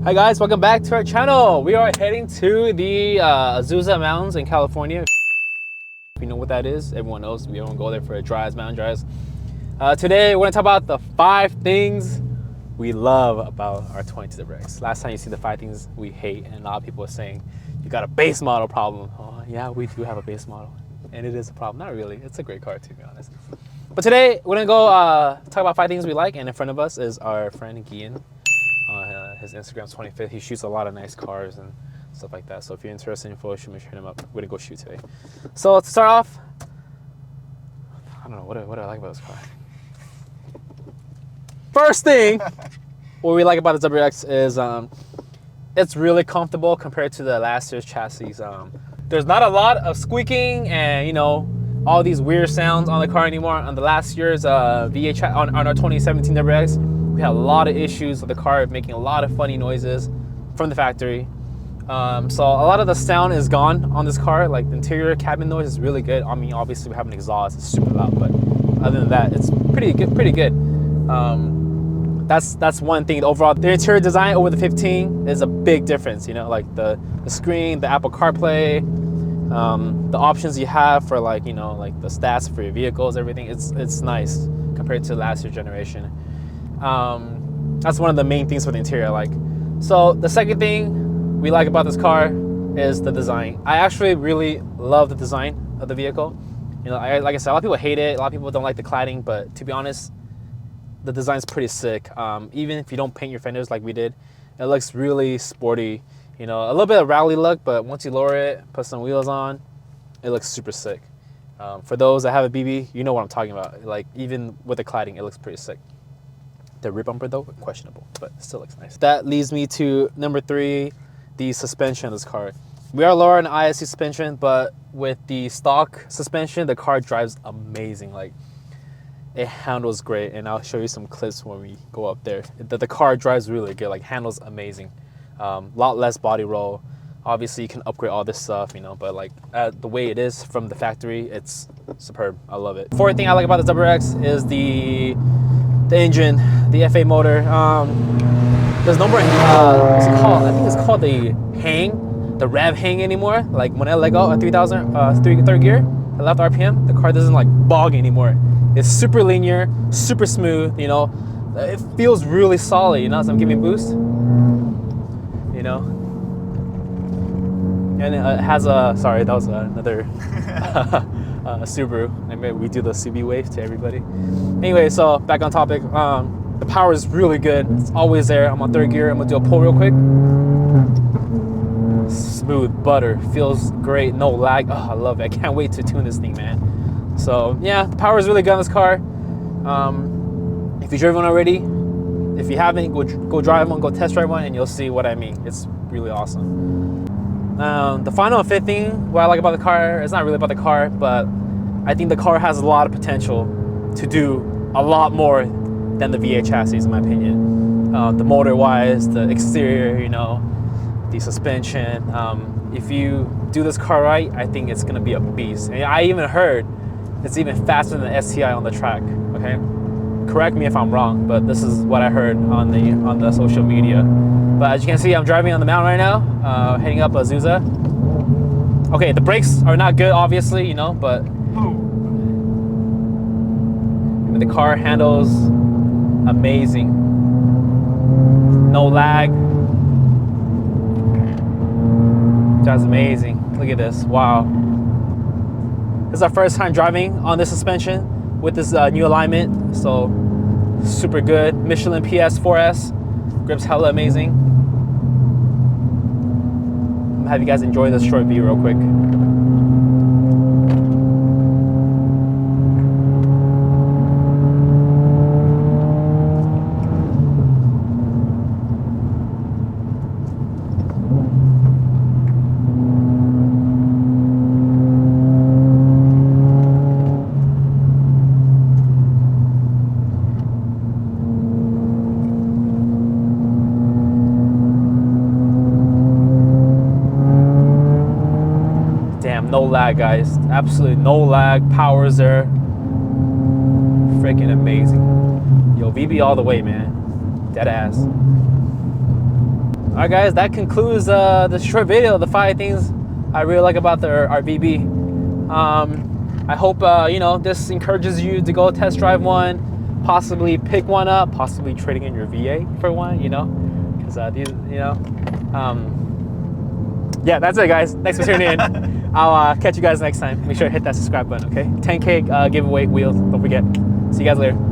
Hi guys, welcome back to our channel. We are heading to the Azusa Mountains in California. If you know what that is, everyone knows. We don't go there for a drives, mountain drives. Today we're gonna talk about the 5 things we love about our 22 WRX. Last time you see the 5 things we hate, and a lot of people are saying you got a base model problem. Oh yeah, we do have a base model, and it is a problem. Not really. It's a great car, to be honest. But today we're gonna go talk about 5 things we like, and in front of us is our friend Gian. His Instagram's 25th. He shoots a lot of nice cars and stuff like that. So if you're interested in photos, make sure to hit him up. We're gonna go shoot today. So to start off, I don't know what do I like about this car. First thing, what we like about the WRX is it's really comfortable compared to the last year's chassis. There's not a lot of squeaking and all these weird sounds on the car anymore. On the last year's V8 on our 2017 WRX. We had a lot of issues with the car making a lot of funny noises from the factory. So a lot of the sound is gone on this car. Like the interior cabin noise is really good. I mean, obviously we have an exhaust, it's super loud, but other than that, it's pretty good. That's one thing. Overall, the interior design over the 15 is a big difference. Like the screen, the Apple CarPlay, the options you have for like the stats for your vehicles, everything. It's nice compared to last year's generation. That's one of the main things for the interior I like. So the second thing we like about this car is the design. I actually really love the design of the vehicle. Like I said, a lot of people hate it. A lot of people don't like the cladding, but to be honest, the design's pretty sick. Even if you don't paint your fenders like we did, it looks really sporty. A little bit of rally look, but once you lower it, put some wheels on, it looks super sick. For those that have a BB, you know what I'm talking about. Like even with the cladding, it looks pretty sick. The rear bumper though, questionable, but it still looks nice. That leads me to number 3, the suspension of this car. We are lower in ISC suspension, but with the stock suspension, the car drives amazing. Like it handles great, and I'll show you some clips when we go up there. The car drives really good, like handles amazing. Lot less body roll. Obviously you can upgrade all this stuff, but like the way it is from the factory, it's superb. I love it. 4th thing I like about this WRX is the engine, the FA motor. There's no more what's it called? I think it's called the rev hang anymore. Like when I let go at 3,000 third gear, I left RPM, the car doesn't like bog anymore. It's super linear, super smooth. It feels really solid. So I'm giving a boost. And it has a, sorry, that was another Subaru. Maybe we do the Subi wave to everybody. Anyway, so back on topic. The power is really good. It's always there. I'm on 3rd gear. I'm gonna do a pull real quick. Smooth butter, feels great. No lag. Oh, I love it. I can't wait to tune this thing, man. So yeah, the power is really good on this car. If you've driven one already, if you haven't, go drive one, go test drive one, and you'll see what I mean. It's really awesome. The final and 5th thing what I like about the car, it's not really about the car, but I think the car has a lot of potential to do a lot more than the V8 chassis, in my opinion. The motor-wise, the exterior, the suspension. If you do this car right, I think it's gonna be a beast. And I even heard it's even faster than the STI on the track. Okay, correct me if I'm wrong, but this is what I heard on the social media. But as you can see, I'm driving on the mountain right now, heading up Azusa. Okay, the brakes are not good, obviously, but the car handles amazing. No lag. That's amazing. Look at this. Wow. This is our first time driving on this suspension with this new alignment, so super good. Michelin PS 4S. Grips hella amazing. I'm gonna have you guys enjoy this short video real quick. No lag, guys. Absolutely no lag. Power's there. Freaking amazing. Yo, VB all the way, man. Dead ass. All right, guys, that concludes the short video, the 5 things I really like about our VB. I hope you know, this encourages you to go test drive one, possibly pick one up, possibly trading in your VA for one, you know, because these, you know, yeah, that's it, guys. Thanks for tuning in. I'll catch you guys next time. Make sure to hit that subscribe button, okay? 10K giveaway wheels, don't forget. See you guys later.